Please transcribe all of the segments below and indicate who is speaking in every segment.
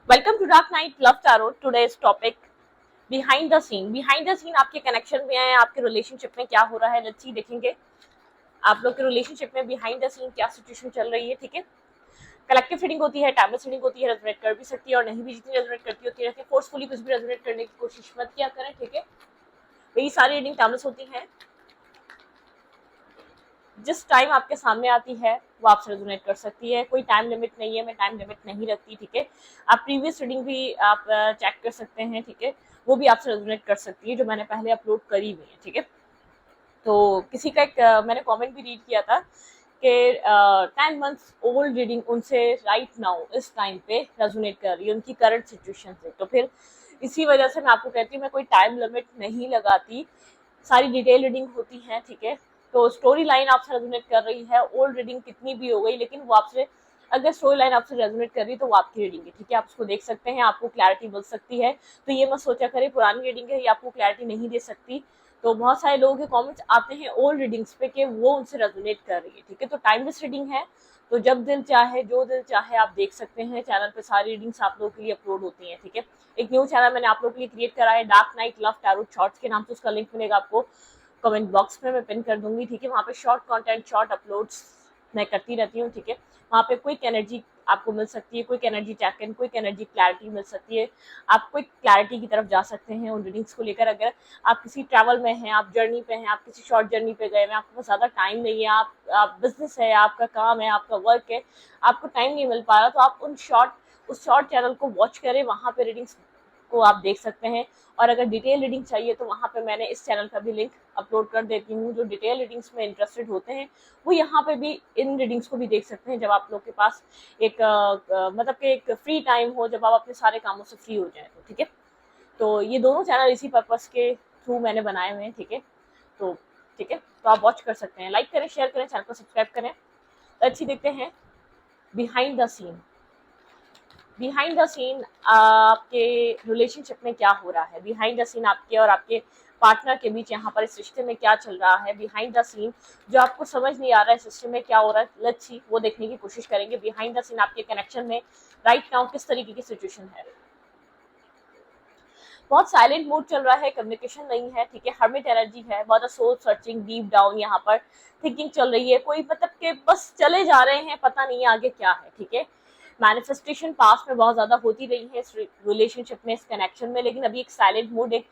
Speaker 1: Welcome to dark night love tarot. Today's topic behind the scene. Behind the scene आपके connection में है, आपके relationship में क्या हो रहा है, लेट्स सी देखेंगे आप लोग के रिलेशनशिप में बिहाइंड द सीन क्या सिचुएशन चल रही है। ठीक है, कलेक्टिव रीडिंग होती है, टैबलेट रीडिंग होती है, रेजोनेट कर भी सकती है और नहीं भी, जितनी रेजोनेट करती होती है फोर्सफुली कुछ भी रेजोनेट करने की कोशिश मत किया करें। ठीक है, वही सारी रीडिंग टैबलेट्स होती हैं, जिस टाइम आपके सामने आती है वो आपसे रेजोनेट कर सकती है, कोई टाइम लिमिट नहीं है, मैं टाइम लिमिट नहीं रखती। ठीक है, आप प्रीवियस रीडिंग भी आप चेक कर सकते हैं। ठीक है, वो भी आपसे रेजोनेट कर सकती है जो मैंने पहले अपलोड करी हुई है। ठीक है, तो किसी का एक मैंने कमेंट भी रीड किया था कि 10 मंथ्स ओल्ड रीडिंग उनसे राइट नाउ इस टाइम पे रेजोनेट कर रही है उनकी करंट सिचुएशन से। तो फिर इसी वजह से मैं आपको कहती हूँ, मैं कोई टाइम लिमिट नहीं लगाती, सारी डिटेल रीडिंग होती है। ठीक है, तो स्टोरी लाइन आपसे रेजोनेट कर रही है, ओल्ड रीडिंग कितनी भी हो गई, लेकिन वो आपसे अगर स्टोरी लाइन आपसे रेजोनेट कर रही है तो वो आपकी रीडिंग है। ठीक है, आप उसको देख सकते हैं, आपको क्लैरिटी मिल सकती है। तो ये मत सोचा करें पुरानी रीडिंग है, ये आपको क्लैरिटी नहीं दे सकती। तो बहुत सारे लोगों के कमेंट्स आते हैं ओल्ड रीडिंग्स पे कि वो उनसे रेजोनेट कर रही है। ठीक है, तो टाइमलेस रीडिंग है, तो जब दिल चाहे जो दिल चाहे आप देख सकते हैं। चैनल पे सारी रीडिंग्स आप लोगों के लिए अपलोड होती हैं। ठीक है, एक न्यू चैनल मैंने आप लोगों के लिए क्रिएट करा है, dark night love tarot shorts के नाम से, उसका लिंक मिलेगा आपको कमेंट बॉक्स में, मैं पिन कर दूंगी। ठीक है, वहाँ पे शॉर्ट कंटेंट, शॉर्ट अपलोड्स मैं करती रहती हूँ। ठीक है, वहाँ पे क्विक एनर्जी आपको मिल सकती है, quick energy check in, quick energy clarity मिल सकती है। आप क्विक क्लैरिटी की तरफ जा सकते हैं उन रीडिंग्स को लेकर। अगर आप किसी ट्रैवल में हैं, आप जर्नी पे हैं, आप किसी शॉर्ट जर्नी पे गए हैं, आपके पास ज़्यादा टाइम नहीं है, आप बिजनेस है, आपका काम है, आपका वर्क है, आपको टाइम नहीं मिल पा रहा, तो आप उस शॉर्ट चैनल को वॉच करें, वहाँ पे रीडिंग्स को आप देख सकते हैं। और अगर डिटेल रीडिंग चाहिए तो वहाँ पे मैंने इस चैनल का भी लिंक अपलोड कर देती हूँ। जो डिटेल रीडिंग्स में इंटरेस्टेड होते हैं वो यहाँ पे भी इन रीडिंग्स को भी देख सकते हैं, जब आप लोग के पास एक मतलब कि एक फ्री टाइम हो, जब आप अपने सारे कामों से फ्री हो जाए तो। ठीक है, तो ये दोनों चैनल इसी पर्पस के थ्रू मैंने बनाए हुए हैं। ठीक है, तो ठीक है, तो आप वॉच कर सकते हैं, लाइक करें, शेयर करें, चैनल को सब्सक्राइब करें। तो अच्छी देखते हैं behind the scene. Behind the scene आपके रिलेशनशिप में क्या हो रहा है, बिहाइंड द सीन आपके और आपके पार्टनर के बीच यहाँ पर इस रिश्ते में क्या चल रहा है, बिहाइंड द सीन जो आपको समझ नहीं आ रहा है इस रिश्ते में क्या हो रहा है, लेट्स सी वो देखने की कोशिश करेंगे। बिहाइंड द सीन आपके कनेक्शन में राइट नाउ किस तरीके की सिचुएशन है। बहुत साइलेंट मूड चल रहा है, कम्युनिकेशन नहीं है। ठीक है, हर्मिट एनर्जी है, बहुत सोल सर्चिंग, डीप डाउन यहाँ पर थिंकिंग चल रही है, कोई मतलब के बस चले जा रहे हैं, पता नहीं है आगे क्या है। ठीक है, मैनिफेस्टेशन पास्ट में बहुत ज्यादा होती रही है इस रिलेशनशिप में, इस कनेक्शन में, लेकिन अभी एक साइलेंट मूड, एक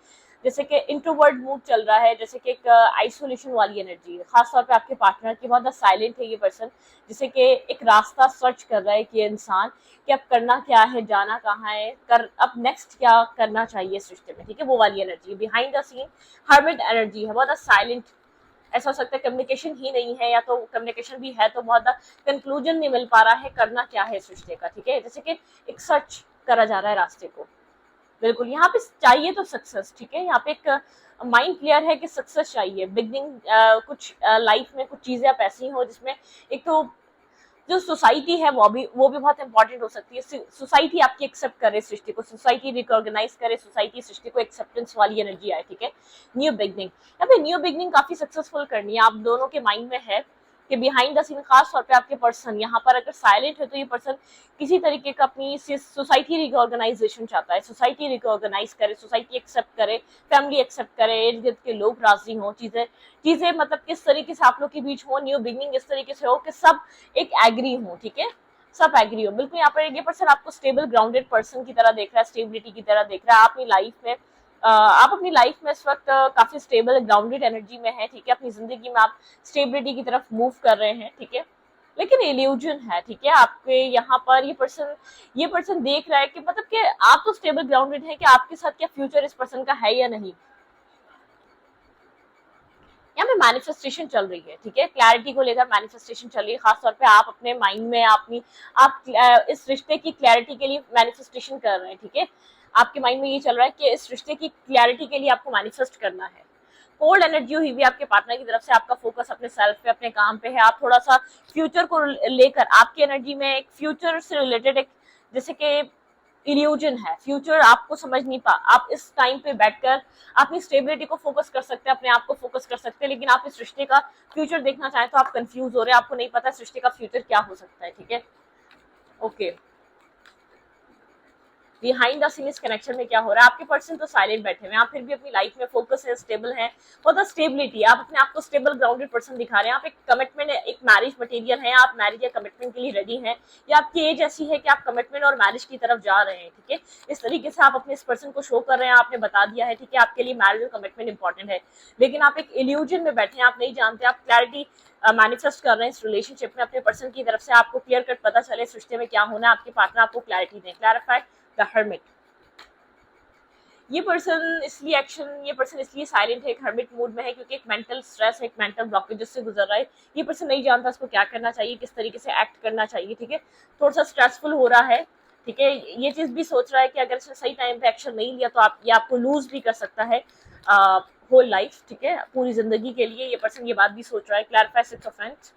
Speaker 1: जैसे कि इंट्रोवर्ट मूड चल रहा है, जैसे कि एक आइसोलेशन वाली एनर्जी है, खासतौर पे आपके पार्टनर की। बहुत साइलेंट है ये पर्सन, जैसे कि एक रास्ता सर्च कर रहा है कि ये इंसान कि अब करना क्या है, जाना कहाँ है, कर अब नेक्स्ट क्या करना चाहिए इस रिश्ते में। ठीक है, वो वाली energy behind the scene hermit energy है, बहुत साइलेंट। ऐसा हो सकता है कम्युनिकेशन ही नहीं है, या तो कम्युनिकेशन भी है तो बहुत कंक्लूजन नहीं मिल पा रहा है, करना क्या है इस रिश्ते का। ठीक है, जैसे कि एक सर्च करा जा रहा है रास्ते को। बिल्कुल, यहाँ पे चाहिए तो सक्सेस। ठीक है, यहाँ पे एक माइंड क्लियर है कि सक्सेस चाहिए, बिगनिंग, कुछ लाइफ में कुछ चीजें आप ऐसी हो जिसमें एक तो जो सोसाइटी है वो भी बहुत इंपॉर्टेंट हो सकती है। सोसाइटी आपकी एक्सेप्ट करे सृष्टि को, सोसाइटी रिकॉग्नाइज करे, सोसाइटी सृष्टि को एक्सेप्टेंस वाली एनर्जी आए। ठीक है, न्यू बिगनिंग, यहाँ पे न्यू बिगनिंग काफी सक्सेसफुल करनी है, आप दोनों के माइंड में है कि बिहाइंड द सीन खास तौर पे आपके पर्सन यहाँ पर अगर साइलेंट है तो ये पर्सन किसी तरीके का अपनी सोसाइटी रिकॉर्गनाइजेशन चाहता है, सोसाइटी रिकॉर्गनाइज करे, सोसाइटी एक्सेप्ट करे, फैमिली एक्सेप्ट करे, इर्द गिर्द के लोग राजी हों, चीजें चीजें मतलब किस तरीके से आप लोग के बीच हो, न्यू बिगनिंग इस तरीके से हो कि सब एक एग्री हो। ठीक है, सब एग्री हो, बिल्कुल। यहाँ पर ये पर्सन आपको स्टेबल ग्राउंडेड पर्सन की तरह देख रहा है, स्टेबिलिटी की तरह देख रहा है। आप अपनी लाइफ में आप अपनी लाइफ में इस वक्त काफी स्टेबल ग्राउंडेड एनर्जी में है। ठीक है, अपनी जिंदगी में आप स्टेबिलिटी की तरफ मूव कर रहे हैं। ठीक है, लेकिन इल्यूजन है। ठीक है, आपके यहाँ पर ये पर्सन देख रहा है कि मतलब कि आप तो स्टेबल ग्राउंडेड है कि आपके साथ क्या फ्यूचर इस पर्सन का है या नहीं। यहाँ पे मैनिफेस्टेशन चल रही है। ठीक है, क्लैरिटी को लेकर मैनिफेस्टेशन चल रही है, खासतौर पे आप अपने माइंड में आप इस रिश्ते की क्लैरिटी के लिए मैनिफेस्टेशन कर रहे हैं। ठीक है, आपके माइंड में ये चल रहा है कि इस रिश्ते की क्लैरिटी के लिए आपको मैनिफेस्ट करना है। कोल्ड एनर्जी हुई भी आपके पार्टनर की तरफ से, आपका फोकस अपने सेल्फ पे, अपने काम पे है। आप थोड़ा सा फ्यूचर को लेकर, आपकी एनर्जी में एक फ्यूचर से रिलेटेड एक जैसे कि इल्यूजन है, फ्यूचर आपको समझ नहीं पा, आप इस टाइम पे बैठकर अपनी स्टेबिलिटी को फोकस कर सकते हैं, अपने आप को फोकस कर सकते हैं, लेकिन आप इस रिश्ते का फ्यूचर देखना चाहें तो आप कंफ्यूज हो रहे हैं, आपको नहीं पता इस रिश्ते का फ्यूचर क्या हो सकता है। ठीक है, ओके, बिहाइंड द सीन इस कनेक्शन में क्या हो रहा है। आपके पर्सन तो साइलेंट बैठे हुए हैं, आप फिर भी अपनी लाइफ में फोकस है, स्टेबल है, मतलब स्टेबिलिटी, आप अपने आप को स्टेबल ग्राउंडेड पर्सन दिखा रहे हैं। आप एक कमिटमेंट, एक मैरिज मटेरियल है, आप मैरिज या कमिटमेंट के लिए रेडी हैं, या आपकी एज ऐसी है कि आप कमिटमेंट और मैरिज की तरफ जा रहे हैं, ठीक है। इस तरीके से आप अपने इस पर्सन को शो कर रहे हैं, आपने बता दिया है, ठीक है, आपके लिए मैरिज और कमिटमेंट इंपॉर्टेंट है, लेकिन आप एक इल्यूजन में बैठे हैं, आप नहीं जानते, आप क्लैरिटी मैनिफेस्ट कर रहे हैं इस रिलेशनशिप में अपने पर्सन की तरफ से, आपको क्लियर कट पता चले इस रिश्ते में क्या होना है, आपके पार्टनर आपको क्लैरिटी दें। Clarify the hermit. ये पर्सन इसलिए साइलेंट है, एक हर्मिट मूड में है, क्योंकि एक मेंटल स्ट्रेस है, एक मेंटल ब्लॉकेज से गुजर रहा है। ये पर्सन नहीं जानता इसको क्या करना चाहिए, किस तरीके से एक्ट करना चाहिए, ठीक है, थोड़ा सा स्ट्रेसफुल हो रहा है, ठीक है। ये चीज भी सोच रहा है कि अगर इसने सही टाइम पे एक्शन नहीं लिया तो ये आपको लूज भी कर सकता है होल लाइफ, ठीक है, पूरी जिंदगी के लिए। ये पर्सन ये बात भी सोच रहा है। Clarify six of wands.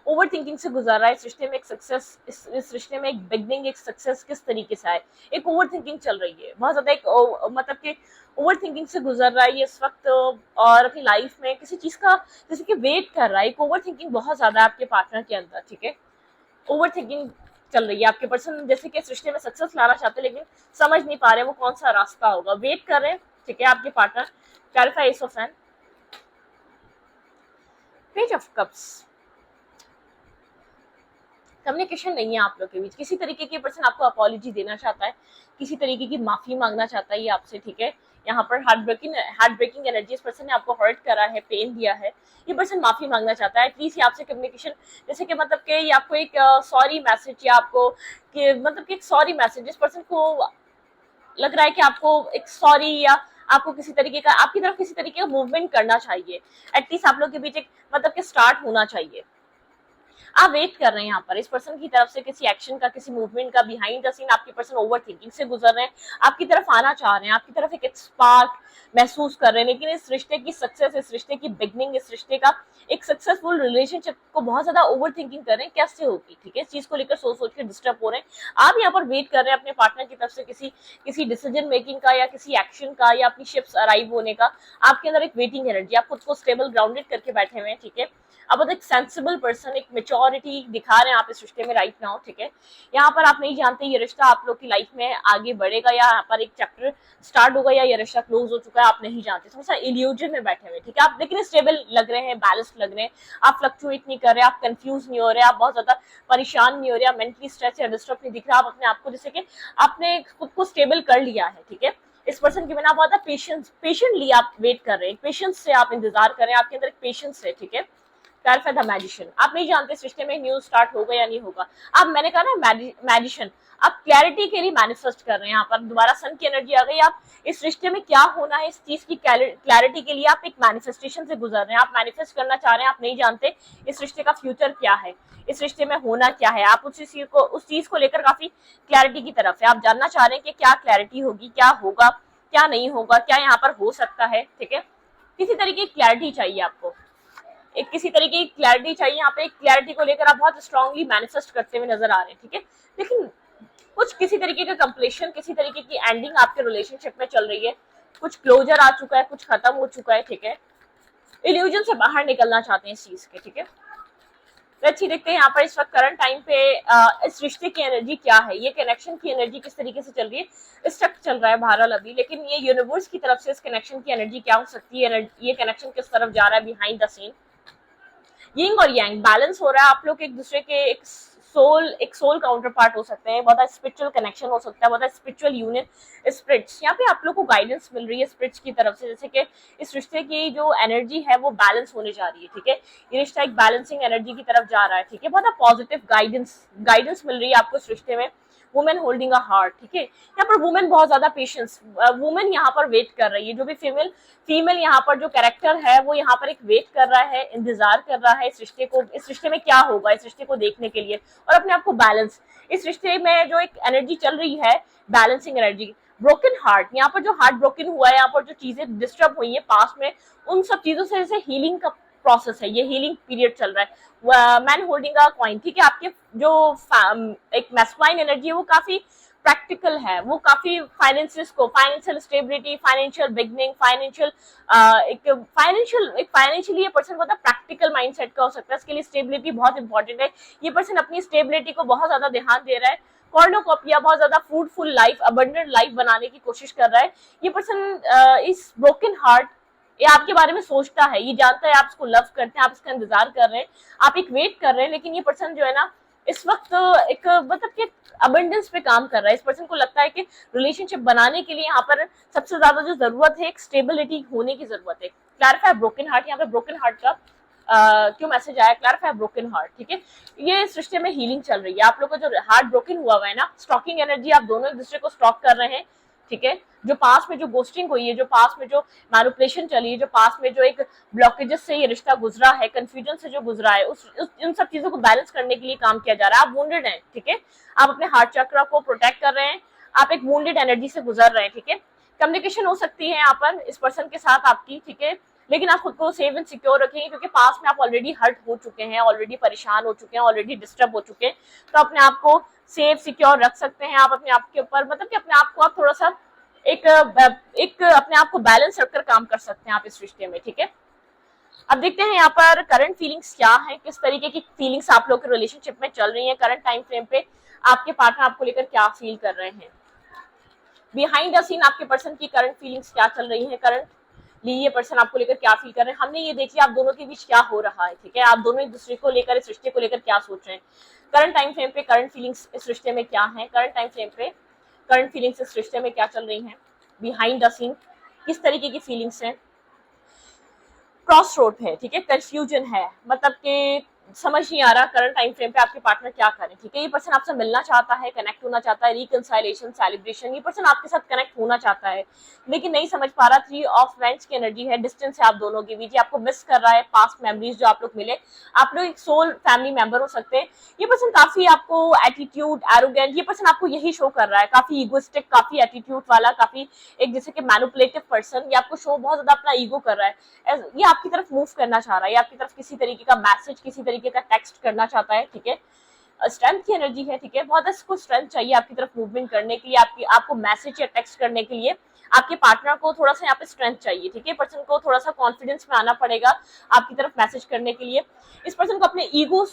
Speaker 1: Over thinking से गुजर रहा है, इस रिश्ते में एक सक्सेस, इस रिश्ते में एक बिगनिंग, एक सक्सेस किस तरीके से आए, एक ओवर थिंकिंग चल रही है बहुत ज्यादा, एक मतलब कि ओवर थिंकिंग से गुजर रहा है ये इस वक्त, और अपनी लाइफ में किसी चीज का जैसे कि वेट कर रहा है। एक ओवर थिंकिंग बहुत ज्यादा है आपके पार्टनर के अंदर, ठीक है, ओवर थिंकिंग चल रही है। आपके पर्सन जैसे कि इस रिश्ते में सक्सेस लाना चाहते हैं, लेकिन समझ नहीं पा रहे वो कौन सा रास्ता होगा, वेट कर रहे हैं, ठीक है, आपके partner. Clarify S of wands. Page of cups. Communication नहीं है आप लोग के बीच, किसी तरीके के पर्सन आपको अपॉलॉजी देना चाहता है, किसी तरीके की माफी मांगना चाहता है ये आपसे, ठीक है। यहाँ पर हार्ट ब्रेकिंग एनर्जी, इस पर्सन ने आपको हर्ट करा है, पेन दिया है, ये पर्सन माफी मांगना चाहता है। एटलीस्ट ये आपसे कम्युनिकेशन, जैसे कि मतलब कि ये आपको एक सॉरी मैसेज, या आपको कि मतलब कि एक सॉरी मैसेज, इस पर्सन को लग रहा है कि आपको एक सॉरी, या आपको किसी तरीके का, आपकी तरफ किसी तरीके का मूवमेंट करना चाहिए। एटलीस्ट आप लोग के बीच एक मतलब कि स्टार्ट होना चाहिए। आप वेट कर रहे हैं यहाँ पर इस पर्सन की तरफ से किसी एक्शन का, किसी मूवमेंट का। बिहाइंड द सीन आपके पर्सन ओवर थिंकिंग से गुजर रहे हैं, आपकी तरफ आना चाह रहे हैं, आपकी तरफ एक स्पार्क महसूस कर रहे हैं, लेकिन इस रिश्ते की सक्सेस, इस रिश्ते की बिगनिंग, इस रिश्ते का एक सक्सेसफुल रिलेशनशिप को बहुत ज्यादा ओवर थिंकिंग कर रहे हैं, कैसे होगी, ठीक है, इस चीज को लेकर सोच सोच के डिस्टर्ब हो रहे हैं। आप यहाँ पर वेट कर रहे हैं अपने पार्टनर की तरफ से किसी डिसीजन मेकिंग का, या किसी एक्शन का, या अपनी शिप्स अराइव होने का। आपके अंदर एक वेटिंग एनर्जी, आप खुद को स्टेबल ग्राउंडेड करके बैठे हुए हैं, ठीक है। अब एक सेंसिबल पर्सन, एक मेच्योरिटी दिखा रहे हैं आप इस रिश्ते में राइट नाउ, ठीक है। यहाँ पर आप नहीं जानते ये रिश्ता आप लोग की लाइफ में आगे बढ़ेगा, या यहाँ पर एक चैप्टर स्टार्ट होगा, या ये रिश्ता क्लोज हो चुका है, आप नहीं जानते, थोड़ा सा इल्यूजन में बैठे हुए, ठीक है। आप लेकिन स्टेबल लग रहे हैं, बैलेंस्ड लग रहे हैं, आप फ्लक्चुएट नहीं कर रहे, आप कंफ्यूज नहीं हो रहे, आप बहुत ज्यादा परेशान नहीं हो रहे, आप मेंटली स्ट्रेस या डिस्टर्ब नहीं दिख रहा, आप अपने आप को जैसे कि आपने खुद को स्टेबल कर लिया है, ठीक है। इस पर्सन के बिना बहुत पेशेंटली आप वेट कर रहे हैं, पेशेंस से आप इंतजार कर रहे हैं, आपके अंदर एक पेशेंस है, ठीक है। Clarify the magician. आप नहीं जानते इस रिश्ते में न्यूज स्टार्ट होगा या नहीं होगा। आप, मैंने कहा ना मैजिशियन, आप क्लैरिटी के लिए मैनिफेस्ट कर रहे हैं। यहाँ पर दोबारा सन की एनर्जी आ गई। आप इस रिश्ते में क्या होना है, इस चीज की क्लैरिटी के लिए आप एक मैनिफेस्टेशन से गुजर रहे हैं, आप मैनिफेस्ट करना चाह रहे हैं। आप नहीं जानते इस रिश्ते का फ्यूचर क्या है, इस रिश्ते में होना क्या है। आप उस चीज को लेकर काफी क्लैरिटी की तरफ है, आप जानना चाह रहे हैं कि क्या क्लैरिटी होगी, क्या होगा, क्या नहीं होगा, क्या यहाँ पर हो सकता है, ठीक है। किसी तरीके की क्लैरिटी चाहिए आपको, एक किसी तरीके की क्लैरिटी चाहिए। यहाँ पे एक क्लैरिटी को लेकर आप बहुत स्ट्रांगली मैनिफेस्ट करते हुए नजर आ रहे हैं, ठीक है। लेकिन कुछ किसी तरीके का कंप्लीशन, किसी तरीके की एंडिंग आपके रिलेशनशिप में चल रही है, कुछ क्लोजर आ चुका है, कुछ खत्म हो चुका है, ठीक है। इल्यूजन से बाहर निकलना चाहते हैं इस चीज के, ठीक है। अच्छी देखते हैं यहाँ पर इस वक्त करंट टाइम पे इस रिश्ते की एनर्जी क्या है, ये कनेक्शन की एनर्जी किस तरीके से चल रही है। स्टक चल रहा है बहरहाल अभी, लेकिन ये यूनिवर्स की तरफ से इस कनेक्शन की एनर्जी क्या हो सकती है, ये कनेक्शन किस तरफ जा रहा है बिहाइंड द सीन। यिंग और यांग बैलेंस हो रहा है, आप लोग एक दूसरे के एक सोल काउंटर पार्ट हो सकते हैं, बहुत स्पिरिचुअल कनेक्शन हो सकता है, बहुत स्पिरिचुअल यूनियन। स्पिरिट्स यहाँ पे आप लोग को गाइडेंस मिल रही है स्पिरिट्स की तरफ से, जैसे कि इस रिश्ते की जो एनर्जी है वो बैलेंस होने जा रही है, ठीक है। ये रिश्ता एक बैलेंसिंग एनर्जी की तरफ जा रहा है, ठीक है। बहुत पॉजिटिव गाइडेंस मिल रही है आपको इस रिश्ते में। वुमेन होल्डिंग अ हार्ट, ठीक है। यहाँ पर वुमेन बहुत ज्यादा पेशेंस, वुमेन यहाँ पर वेट कर रही है। जो भी फीमेल यहाँ पर जो कैरेक्टर है वो यहाँ पर एक वेट कर रहा है, इंतजार कर रहा है इस रिश्ते को, इस रिश्ते में क्या होगा, इस रिश्ते को देखने के लिए और अपने आप को बैलेंस। इस रिश्ते में जो एक एनर्जी चल रही है, बैलेंसिंग एनर्जी। ब्रोकन हार्ट, यहाँ पर जो हार्ट ब्रोकन हुआ है, यहाँ पर जो चीजें डिस्टर्ब हुई है पास्ट में, उन सब चीजों से जैसे हीलिंग का प्रोसेस है, ये हीलिंग पीरियड चल रहा है। मैन होल्डिंग अ कॉइन, ठीक है। आपके जो एक मैस्कुलाइन एनर्जी है वो काफी प्रैक्टिकल है, वो काफी financial stability, financial beginning, financially ये पर्सन बहुत प्रैक्टिकल माइंडसेट का हो सकता है। इसके लिए स्टेबिलिटी बहुत इंपॉर्टेंट है। ये पर्सन अपनी स्टेबिलिटी को बहुत ज्यादा ध्यान दे रहा है, कॉर्नोकॉपिया, बहुत ज्यादा फ्रूटफुल लाइफ, अबंडेंट लाइफ बनाने की कोशिश कर रहा है। ये पर्सन इस ब्रोकन हार्ट, ये आपके बारे में सोचता है, ये जानता है आप इसको लव करते हैं, आप इसका इंतजार कर रहे हैं, आप एक वेट कर रहे हैं, लेकिन ये पर्सन जो है ना इस वक्त एक मतलब कि अबंडेंस पे काम कर रहा है। इस पर्सन को लगता है कि रिलेशनशिप बनाने के लिए यहाँ पर सबसे ज्यादा जो जरूरत है एक स्टेबिलिटी होने की जरूरत है। क्लैरिफाई ब्रोकन हार्ट, यहाँ पे ब्रोकन हार्ट का क्यों मैसेज आया, क्लैरिफाई ब्रोकन हार्ट, ठीक है। ये सृष्टि में हीलिंग चल रही है, आप लोग का जो हार्ट ब्रोकन हुआ है ना, स्टॉकिंग एनर्जी, आप दोनों एक दूसरे को स्टॉक कर रहे हैं, ठीक है। जो पास में जो गोस्टिंग हुई है, जो पास में जो मैनिपुलेशन चली है, जो पास में जो एक ब्लॉकेजेस से ये रिश्ता गुजरा है, कंफ्यूजन से जो गुजरा है, उन सब चीजों को बैलेंस करने के लिए काम किया जा रहा है। आप वुंडेड हैं, ठीक है, आप अपने हार्ट चक्र को प्रोटेक्ट कर रहे हैं, आप एक वुंडेड एनर्जी से गुजर रहे हैं, ठीक है। कम्युनिकेशन हो सकती है यहाँ पर इस पर्सन के साथ आपकी, ठीक है, लेकिन आप खुद को सेफ एंड सिक्योर रखेंगे, क्योंकि पास में आप ऑलरेडी हर्ट हो चुके हैं, ऑलरेडी परेशान हो चुके हैं, ऑलरेडी डिस्टर्ब हो चुके हैं, तो अपने आप को सेफ सिक्योर रख सकते हैं आप अपने आप के ऊपर, मतलब कि अपने आप को आप थोड़ा सा एक अपने आप को बैलेंस रखकर काम कर सकते हैं आप इस रिश्ते में, ठीक है। अब देखते हैं यहाँ पर करंट फीलिंग्स क्या है, किस तरीके की फीलिंग्स आप लोग के रिलेशनशिप में चल रही है, करंट टाइम फ्रेम पे आपके पार्टनर आपको लेकर क्या फील कर रहे हैं, बिहाइंड द सीन आपके पर्सन की करंट फीलिंग्स क्या चल रही है, करंट ये पर्सन आपको लेकर क्या फील कर रहे हैं। हमने ये देख लिया आप दोनों के बीच क्या हो रहा है, ठीक है, आप दोनों एक दूसरे को लेकर, इस रिश्ते को लेकर क्या सोच रहे हैं, करंट टाइम फ्रेम पे करंट फीलिंग्स इस रिश्ते में क्या है, करंट टाइम फ्रेम पे करंट फीलिंग्स इस रिश्ते में क्या चल रही हैं, बिहाइंड द सीन किस तरीके की फीलिंग्स हैं, क्रॉस रोड है, ठीक है, कंफ्यूजन है, मतलब कि समझ नहीं आ रहा करंट टाइम फ्रेम पे आपके पार्टनर क्या करें, ठीक है। ये पर्सन आपसे मिलना चाहता है, कनेक्ट होना चाहता है, रिकंसाइलेशन, सेलिब्रेशन, ये पर्सन आपके साथ कनेक्ट होना चाहता है, लेकिन नहीं समझ पा रहा। 3 ऑफ वेंट्स की एनर्जी है, डिस्टेंस है आप दोनों के बीच, आपको मिस कर रहा है पास्ट मेमोरीज जो आप लोग मिले, आप लोग एक सोल फैमिली मेंबर हो सकते हैं। ये पर्सन काफी आपको एटीट्यूड, एरोगेंट, ये पर्सन आपको यही शो कर रहा है, काफी ईगोइस्टिक, काफी एटीट्यूड वाला, काफी एक जैसे कि मैनिपुलेटिव पर्सन, ये आपको शो बहुत ज्यादा अपना ईगो कर रहा है, ये आपकी तरफ मूव करना चाह रहा है, ये आपकी तरफ किसी तरीके का मैसेज, किसी तरीके का टेक्स्ट करना चाहता है, ठीक है। स्ट्रेंथ की एनर्जी है, ठीक है, बहुत इसको स्ट्रेंथ चाहिए आपकी तरफ मूवमेंट करने के लिए, आपको मैसेज या टेक्स्ट करने के लिए आपके पार्टनर को थोड़ा सा यहाँ पे स्ट्रेंथ चाहिए, ठीक है। पर्सन को थोड़ा सा कॉन्फिडेंस में आना पड़ेगा आपकी तरफ मैसेज करने के लिए। इस पर्सन को अपने ईगो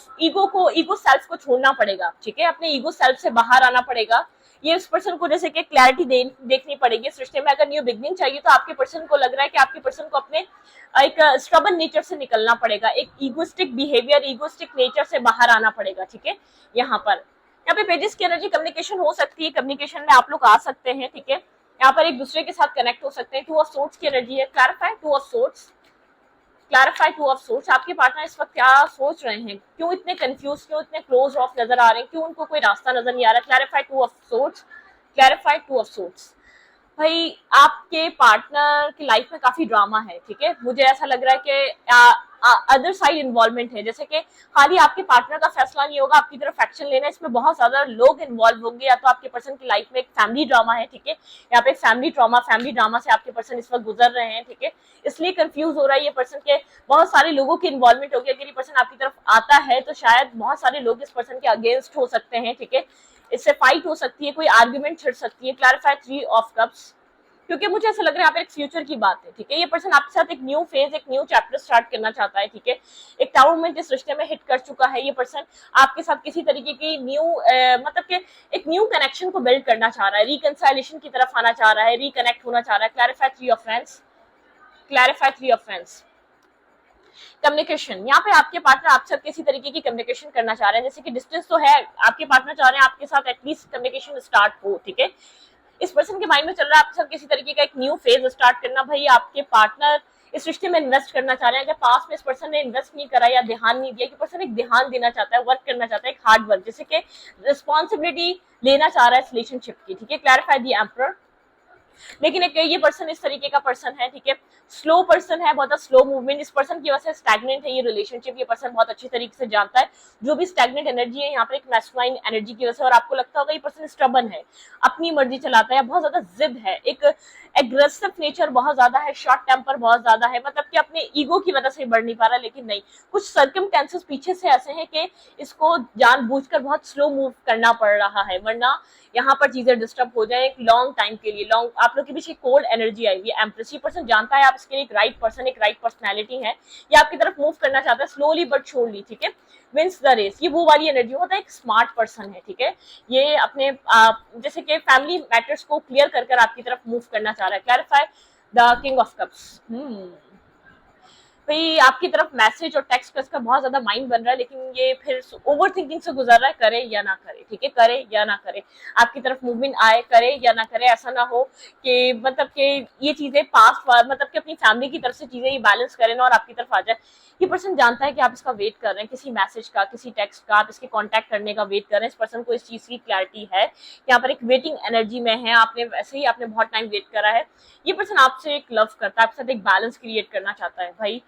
Speaker 1: सेल्फ को छोड़ना पड़ेगा, ठीक है, अपने ईगो सेल्फ से बाहर आना पड़ेगा। ये इस पर्सन को जैसे कि क्लैरिटी देखनी पड़ेगी इस रिश्ते में। अगर न्यू बिगनिंग चाहिए तो आपके पर्सन को लग रहा है कि आपके पर्सन को अपने एक स्टबन नेचर से निकलना पड़ेगा, एक ईगोस्टिक बिहेवियर, ईगोस्टिक नेचर से बाहर आना पड़ेगा, ठीक है। यहाँ पे पेजेस की एनर्जी कम्युनिकेशन हो सकती है, कम्युनिकेशन में आप लोग आ सकते हैं, ठीक है। यहाँ पर एक दूसरे के साथ कनेक्ट हो सकते हैं। 2 ऑफ सोर्ड्स की एनर्जी है, clarify 2 of swords, clarify 2 of swords. आपके पार्टनर इस वक्त क्या सोच रहे हैं, क्यों इतने कंफ्यूज, क्यों इतने क्लोज ऑफ नजर आ रहे हैं, क्यों उनको कोई रास्ता नजर नहीं आ रहा। Clarify 2 of swords, clarify 2 of swords. भाई आपके पार्टनर की लाइफ में काफी ड्रामा है, ठीक है, मुझे ऐसा लग रहा है कि अदर साइड इन्वॉल्वमेंट है, जैसे कि खाली आपके पार्टनर का फैसला नहीं होगा आपकी तरफ एक्शन लेना, इसमें बहुत ज्यादा लोग इन्वॉल्व होंगे। या तो आपके पर्सन की लाइफ में एक फैमिली ड्रामा है, ठीक है, यहाँ पे फैमिली ड्रामा से आपके पर्सन इस वक्त गुजर रहे हैं, ठीक है, इसलिए कंफ्यूज हो रहा है ये पर्सन के, बहुत सारे लोगों की इन्वॉल्वमेंट होगी। अगर ये पर्सन आपकी तरफ आता है तो शायद बहुत सारे लोग इस पर्सन के अगेंस्ट हो सकते हैं, ठीक है, इससे फाइट हो सकती है, कोई आर्ग्यूमेंट छिड़ सकती है। क्लैरिफाई 3 ऑफ कप्स, क्योंकि मुझे ऐसा लग रहा है यहाँ पे एक फ्यूचर की बात है, ठीक है। ये पर्सन आपके साथ एक न्यू फेज, एक न्यू चैप्टर स्टार्ट करना चाहता है, ठीक है। एक टावर में जिस रिश्ते में हिट कर चुका है ये पर्सन आपके साथ किसी तरीके की न्यू मतलब कि एक न्यू कनेक्शन को बिल्ड करना चाह रहा है, रिकंसाइलेशन की तरफ आना चाह रहा है, रिकनेक्ट होना चाह रहा है। Clarify 3 of friends, clarify 3 of friends. Communication, यहाँ पे आपके पार्टनर आपसे किसी तरीके की कम्युनिकेशन करना चाह रहे हैं, जैसे कि डिस्टेंस तो है, आपके पार्टनर चाह रहे हैं आपके साथ एटलीस्ट कम्युनिकेशन स्टार्ट हो, ठीक है। इस पर्सन के माइंड में चल रहा है आपके साथ किसी तरीके का एक न्यू फेज स्टार्ट करना। भाई आपके पार्टनर इस रिश्ते में इन्वेस्ट करना चाह रहे हैं, अगर पास में इस पर्सन ने इन्वेस्ट नहीं करा या ध्यान नहीं दिया, कि पर्सन एक ध्यान देना चाहता है, वर्क करना चाहता है, एक हार्ड वर्क, जैसे कि रिस्पॉन्सिबिलिटी लेना चाह रहा है इस रिलेशनशिप की, ठीक है। क्लैरिफाई द एम्परर, लेकिन एक ये पर्सन इस तरीके का पर्सन है, ठीक है, स्लो पर्सन है, बहुत स्लो मूवमेंट, इस पर्सन की वजह से स्टैग्नेंट है ये रिलेशनशिप। ये पर्सन बहुत अच्छी तरीके से जानता है जो भी स्टैग्नेंट एनर्जी है यहाँ पर एक मैस्कुलाइन एनर्जी की वजह से, और आपको लगता होगा ये पर्सन स्टबन है, अपनी मर्जी चलाता है, बहुत ज्यादा जिद है, एक एग्रेसिव नेचर बहुत ज्यादा है, शॉर्ट टेम्पर बहुत ज्यादा है, मतलब कि अपने ईगो की वजह से बढ़ नहीं पा रहा। लेकिन नहीं, कुछ सर्कमस्टेंसेस पीछे से ऐसे हैं कि इसको जानबूझकर बहुत स्लो मूव करना पड़ रहा है, वरना यहाँ पर चीजें डिस्टर्ब हो जाए एक लॉन्ग टाइम के लिए। लॉन्ग आप लोग के बीच एक कोल्ड एनर्जी आई हुई है, एम्प्रेस। ये पर्सन जानता है आप इसके लिए एक राइट पर्सन, एक राइट पर्सनैलिटी है, ये आपकी तरफ मूव करना चाहता है स्लोली बट श्योरली, ठीक है, विंस द रेस। ये वो वाली एनर्जी होता है, एक स्मार्ट पर्सन है, ठीक है, ये अपने जैसे कि फैमिली मैटर्स को क्लियर कर कर आपकी तरफ मूव करना चाह रहा है। Clarify the king of cups. भाई आपकी तरफ मैसेज और टेक्स्ट का इसका बहुत ज्यादा माइंड बन रहा है, लेकिन ये फिर ओवर थिंकिंग से गुजर रहा है, करे या ना करे, ठीक है, करे या ना करे, आपकी तरफ मूवमेंट आए, करे या ना करे। ऐसा ना हो कि मतलब कि ये चीजें पास्ट मतलब कि अपनी फैमिली की तरफ से चीजें ये बैलेंस करें ना और आपकी तरफ आ जाए। ये पर्सन जानता है कि आप इसका वेट कर रहे हैं, किसी मैसेज का, किसी टेक्स्ट का, आप इसके कांटेक्ट करने का वेट कर रहे हैं। इस पर्सन को इस चीज की क्लैरिटी है, यहाँ पर एक वेटिंग एनर्जी में है, आपने वैसे ही आपने बहुत टाइम वेट करा है। ये पर्सन आपसे एक लव करता है, आपके साथ एक बैलेंस क्रिएट करना चाहता है। भाई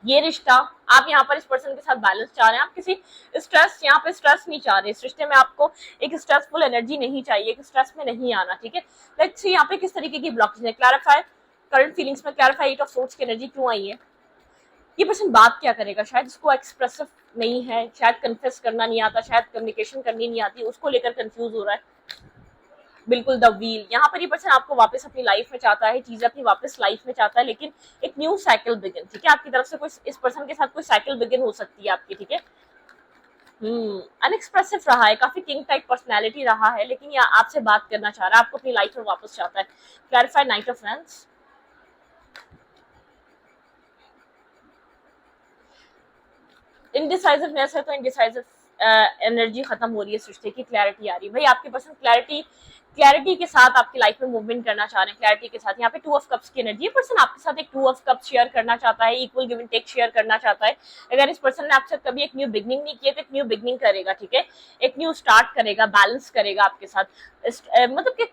Speaker 1: ये रिश्ता आप यहाँ पर इस पर्सन के साथ बैलेंस चाह रहे हैं, आप किसी स्ट्रेस, यहाँ पे स्ट्रेस नहीं चाह रहे, इस रिश्ते में आपको एक स्ट्रेसफुल एनर्जी नहीं चाहिए, एक स्ट्रेस में नहीं आना, ठीक है। लेट्स सी यहाँ पे किस तरीके की ब्लॉकेज है। क्लैरिफाई करंट फीलिंग्स में, क्लैरिफाई एट ऑफ सोर्ड्स की एनर्जी क्यों आई है। ये पर्सन बात क्या करेगा, शायद इसको एक्सप्रेसिव नहीं है, शायद कन्फेस करना नहीं आता, शायद कम्युनिकेशन करनी नहीं आती, उसको लेकर कंफ्यूज हो रहा है। बिल्कुल द व्हील, यहाँ पर ये पर्सन आपको वापस अपनी लाइफ में चाहता है, चीजें अपनी वापस लाइफ में चाहता है, लेकिन एक न्यू साइकिल बिगिन, ठीक है, आपकी तरफ से कोई इस पर्सन के साथ कोई साइकिल बिगिन हो सकती है आपकी, ठीक है। अनएक्सप्रेसिव रहा है, काफी किंग टाइप पर्सनैलिटी रहा है, लेकिन ये आपसे बात करना चाह रहा है, आपको अपनी लाइफ में वापस चाहता है। Clarify night of friends. Indecisiveness है तो इनडिसाइसिव एनर्जी खत्म हो रही है, सृष्टि की क्लैरिटी आ रही है। भाई आपके पर्सन क्लैरिटी के साथ आपकी लाइफ में मूवमेंट करना चाह रहे हैं, क्लैरिटी के साथ। यहाँ पे 2 ऑफ कप्स की एनर्जी, पर्सन आपके साथ एक 2 ऑफ कप्स शेयर करना चाहता है, equal give and take share करना चाहता है। अगर इस पर्सन ने आपके साथ कभी एक न्यू बिगनिंग नहीं किया तो एक न्यू बिगनिंग करेगा, ठीक है, एक न्यू स्टार्ट करेगा, बैलेंस करेगा आपके साथ। मतलब कि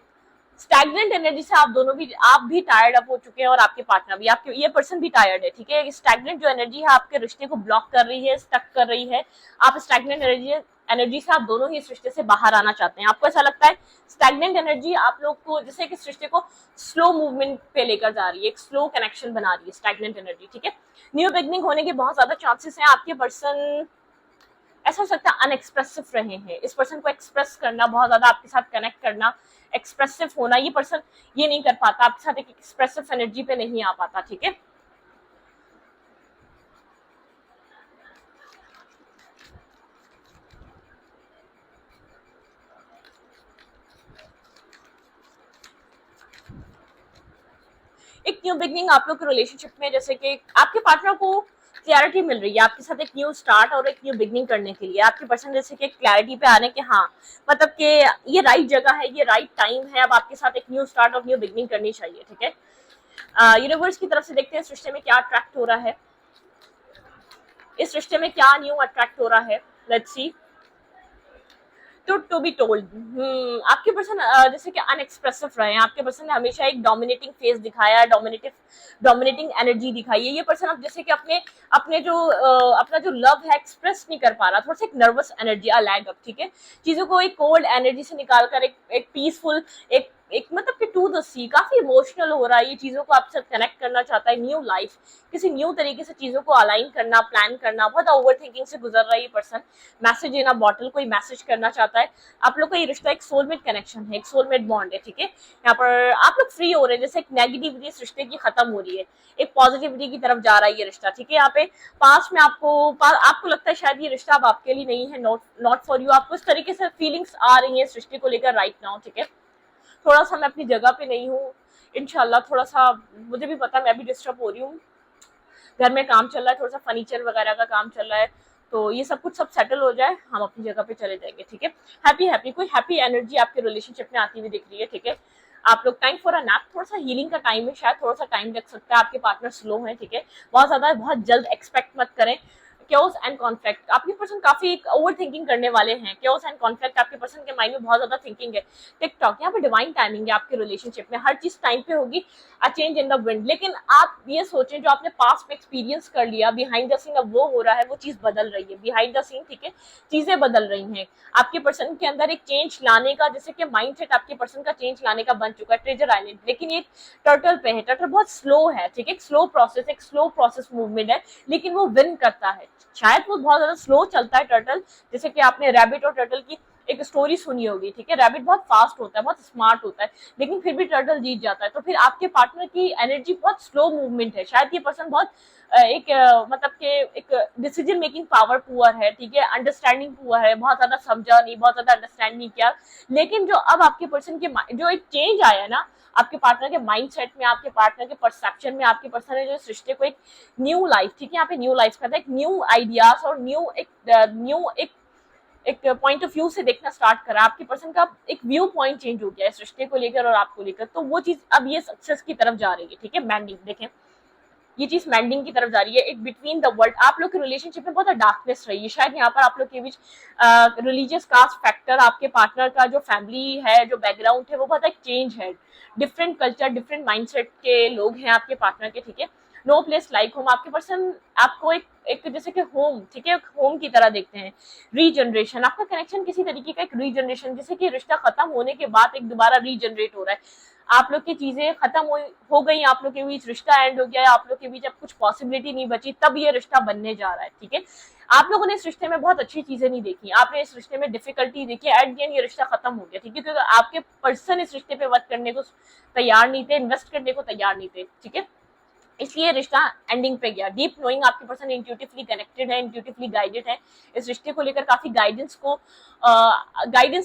Speaker 1: स्टैग्नेंट एनर्जी से आप भी टायर्ड अप हो चुके हैं और आपके पार्टनर भी, आपके ये पर्सन भी टायर्ड है, ठीक है। स्टैग्नेंट जो एनर्जी है आपके रिश्ते को ब्लॉक कर रही है, स्टक कर रही है। आप स्टैग्नेंट एनर्जी से आप दोनों ही इस रिश्ते से बाहर आना चाहते हैं। आपको ऐसा लगता है स्टैग्नेंट एनर्जी आप लोग को जैसे कि इस रिश्ते को स्लो मूवमेंट पे लेकर जा रही है, एक स्लो कनेक्शन बना रही है स्टैग्नेंट एनर्जी, ठीक है। न्यू बिगनिंग होने के बहुत ज्यादा चांसेस हैं। आपके पर्सन ऐसा हो सकता है अनएक्सप्रेसिव रहे हैं, इस पर्सन को एक्सप्रेस करना, बहुत ज्यादा आपके साथ कनेक्ट करना, एक्सप्रेसिव होना, ये पर्सन ये नहीं कर पाता, आपके साथ एक एक्सप्रेसिव एनर्जी पे नहीं आ पाता, ठीक है। एक न्यू बिगनिंग आप लोग के रिलेशनशिप में, जैसे कि आपके पार्टनर को क्लैरिटी मिल रही है आपके साथ एक न्यू स्टार्ट और एक न्यू बिगनिंग करने के लिए। आपके पर्सन जैसे कि क्लैरिटी पे आने के, हाँ मतलब कि ये राइट जगह है, ये राइट टाइम है, अब आपके साथ एक न्यू स्टार्ट और न्यू बिगनिंग करनी चाहिए, ठीक है। यूनिवर्स की तरफ से देखते हैं इस रिश्ते में क्या अट्रैक्ट हो रहा है, इस रिश्ते में क्या न्यू अट्रैक्ट हो रहा है। Let's see. To be told, आपके पर्सन जैसे कि अनएक्सप्रेसिव रहे हैं, आपके पर्सन ने हमेशा एक डोमिनेटिंग फेस दिखाया है, डोमिनेटिंग एनर्जी दिखाई है। ये पर्सन अब जैसे कि अपने जो अपना जो लव है एक्सप्रेस नहीं कर पा रहा, थोड़ा सा एक नर्वस एनर्जी, लैग अप, ठीक है। चीजों को एक कोल्ड एनर्जी से निकालकर एक पीसफुल, एक मतलब कि टू द सी, काफी इमोशनल हो रहा है, ये चीजों को आपसे कनेक्ट करना चाहता है, न्यू लाइफ, किसी न्यू तरीके से चीजों को अलाइन करना, प्लान करना, बहुत ओवर थिंकिंग से गुजर रहा है ये पर्सन। मैसेज इन अ बॉटल, कोई मैसेज करना चाहता है। आप लोग का ये रिश्ता एक सोलमेट कनेक्शन है, एक सोलमेट बॉन्ड है, ठीक है। यहाँ पर आप लोग फ्री हो रहे हैं, जैसे एक नेगेटिविटी इस रिश्ते की खत्म हो रही है, एक पॉजिटिविटी की तरफ जा रहा है ये रिश्ता, ठीक है। यहाँ पे पास्ट में आपको लगता है शायद ये रिश्ता अब आपके लिए नहीं है, नॉट फॉर यू, आपको इस तरीके से फीलिंग्स आ रही है इस रिश्ते को लेकर राइट नाउ, ठीक है। थोड़ा सा मैं अपनी जगह पे नहीं हूँ, इंशाल्लाह थोड़ा सा मुझे भी पता, मैं भी डिस्टर्ब हो रही हूँ, घर में काम चल रहा है, थोड़ा सा फर्नीचर वगैरह का काम चल रहा है, तो ये सब कुछ सब सेटल हो जाए, हम अपनी जगह पे चले जाएंगे, ठीक है। कोई हैप्पी एनर्जी आपके रिलेशनशिप में आती हुई दिख रही है, ठीक है। आप लोग टाइम फॉर अ नैप, थोड़ा सा हीलिंग का टाइम है, शायद थोड़ा सा टाइम लग सकता है, आपके पार्टनर स्लो है, ठीक है। बहुत जल्द एक्सपेक्ट मत करें। क्योस एंड कॉन्फ्लिक्ट, आपके पर्सन काफी ओवर थिंकिंग करने वाले हैं। क्योस एंड कॉन्फ्लिक्ट, आपके पर्सन के माइंड में बहुत ज्यादा थिंकिंग है। टिकटॉक, यहाँ पे डिवाइन टाइमिंग है आपके रिलेशनशिप में, हर चीज टाइम पे होगी, a change in the wind. लेकिन आप ये सोचें जो आपने पास्ट में एक्सपीरियंस कर लिया, बिहाइंड द सीन अब वो हो रहा है, वो चीज बदल रही है बिहाइंड द सीन, ठीक है। चीजें बदल रही हैं आपके पर्सन के अंदर, एक चेंज लाने का, जैसे कि माइंड सेट आपके पर्सन का चेंज लाने का बन चुका है। ट्रेजर आइलैंड, लेकिन ये टर्टल पे है, टर्टल बहुत स्लो है, ठीक है, एक स्लो प्रोसेस मूवमेंट है, लेकिन वो विन करता है। शायद वो बहुत ज्यादा स्लो चलता है टर्टल, जैसे कि आपने रैबिट और टर्टल की एक स्टोरी सुनी होगी, ठीक है, रैबिट बहुत फास्ट होता है, बहुत स्मार्ट होता है, लेकिन फिर भी टर्टल जीत जाता है। तो फिर आपके पार्टनर की एनर्जी बहुत स्लो मूवमेंट है, शायद ये पर्सन बहुत मतलब कि एक डिसीजन मेकिंग पावर पुअर है, ठीक है, अंडरस्टैंडिंग पुअर है, बहुत ज्यादा समझा नहीं, बहुत ज्यादा अंडरस्टैंड नहीं किया। लेकिन जो अब आपके पर्सन के जो एक चेंज आया ना आपके पार्टनर के माइंडसेट में, आपके पार्टनर के परसेप्शन में, आपके पर्सन ने जो इस रिश्ते को एक न्यू लाइफ, ठीक है, यहाँ पे न्यू लाइफ करता है, एक न्यू आइडियाज और न्यू एक पॉइंट ऑफ व्यू से देखना स्टार्ट करा, आपके पर्सन का एक व्यू पॉइंट चेंज हो गया इस रिश्ते को लेकर और आपको लेकर। तो वो चीज अब ये सक्सेस की तरफ जा रही है, ठीक है, मैंडिंग देखें, ये चीज मैंडिंग की तरफ जा रही है, एक बिटवीन द वर्ल्ड। आप लोग के रिलेशनशिप में बहुत डार्कनेस रही है, शायद यहाँ पर आप लोग के बीच रिलीजियस कास्ट फैक्टर, आपके पार्टनर का जो फैमिली है, जो बैकग्राउंड है, वो बहुत एक चेंज है, डिफरेंट कल्चर, डिफरेंट माइंडसेट के लोग हैं आपके पार्टनर के, ठीक है। नो प्लेस लाइक होम, आपके पर्सन आपको एक जैसे कि होम, ठीक है, होम की तरह देखते हैं। रीजनरेशन, आपका कनेक्शन किसी तरीके का एक रीजनरेशन, जैसे कि रिश्ता खत्म होने के बाद एक दोबारा रीजनरेट हो रहा है, आप लोग की चीजें खत्म हो गई, आप लोग के बीच रिश्ता एंड हो गया, आप लोग के बीच अब कुछ पॉसिबिलिटी नहीं बची, तब ये रिश्ता बनने जा रहा है, ठीक है। आप लोगों ने इस रिश्ते में बहुत अच्छी चीजें नहीं देखी, आपने इस रिश्ते में डिफिकल्टी देखी, एट द एंड ये रिश्ता खत्म हो गया, ठीक है, क्योंकि आपके पर्सन इस रिश्ते पे वर्क करने को तैयार नहीं थे, इन्वेस्ट करने को तैयार नहीं थे, ठीक है, इसलिए रिश्ता एंडिंग पे गया। डीप नोइंग, आपके पर्सन इंट्यूटिवली कनेक्टेड है, इंट्यूटिवली गाइडेड है, इस रिश्ते को लेकर काफी गाइडेंस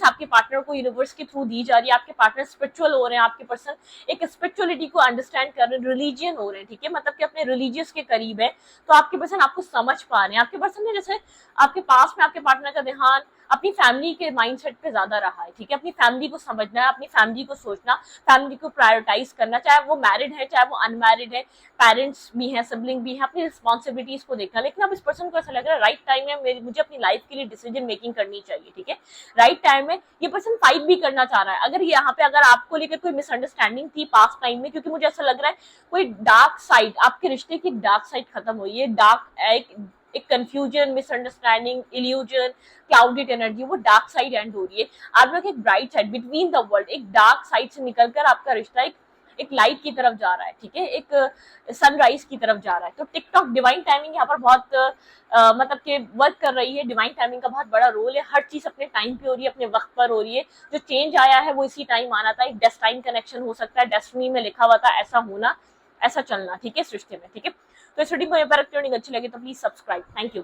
Speaker 1: आपके पार्टनर को यूनिवर्स के थ्रू दी जा रही है। आपके पार्टनर स्पिरिचुअल हो रहे हैं, आपके पर्सन एक स्पिरिचुअलिटी को अंडरस्टैंड कर रहे हैं, रिलीजियन हो रहे हैं, ठीक है, मतलब कि अपने रिलीजियस के करीब है, तो आपके पर्सन आपको समझ पा रहे हैं। आपके पर्सन ने जैसे आपके पास में आपके पार्टनर का ध्यान अपनी फैमिली के माइंडसेट पे ज्यादा रहा है, ठीक है, अपनी फैमिली को समझना है, अपनी फैमिली को सोचना, फैमिली को प्रायोरिटाइज करना, चाहे वो मैरिड है चाहे वो अनमैरिड है, पेरेंट्स भी हैं, सिबलिंग भी हैं, अपनी रिस्पॉन्सिबिलिटीज को देखना। लेकिन अब इस पर्सन को ऐसा लग रहा है राइट टाइम है, मुझे अपनी लाइफ के लिए डिसीजन मेकिंग करनी चाहिए, ठीक है, राइट टाइम है। ये पर्सन फाइट भी करना चाह रहा है, अगर यहाँ पे अगर आपको लेकर कोई मिसअंडरस्टैंडिंग थी पास्ट टाइम में, क्योंकि मुझे ऐसा लग रहा है कोई डार्क साइड, आपके रिश्ते की एक डार्क साइड खत्म हुई है, डार्क एक confusion, misunderstanding, illusion, clouded energy, वो डार्क साइड एंड हो रही है। आप लोग एक bright side, between the world, एक डार्क साइड से निकलकर आपका रिश्ता एक लाइट की तरफ जा रहा है, ठीक है, एक सनराइज की तरफ जा रहा है। तो टिकटॉक डिवाइन टाइमिंग यहाँ पर बहुत मतलब कि वर्क कर रही है, डिवाइन टाइमिंग का बहुत बड़ा रोल है, हर चीज अपने टाइम पे हो रही है, अपने वक्त पर हो रही है। जो चेंज आया है वो इसी टाइम आना था, एक डेस्टाइन कनेक्शन हो सकता है, डेस्टिनी में लिखा हुआ था ऐसा होना, ऐसा चलना, ठीक है, इस रिश्ते में, ठीक है। तो इस वीडियो को यहाँ पर अच्छी लगी तो प्लीज सब्सक्राइब, थैंक यू।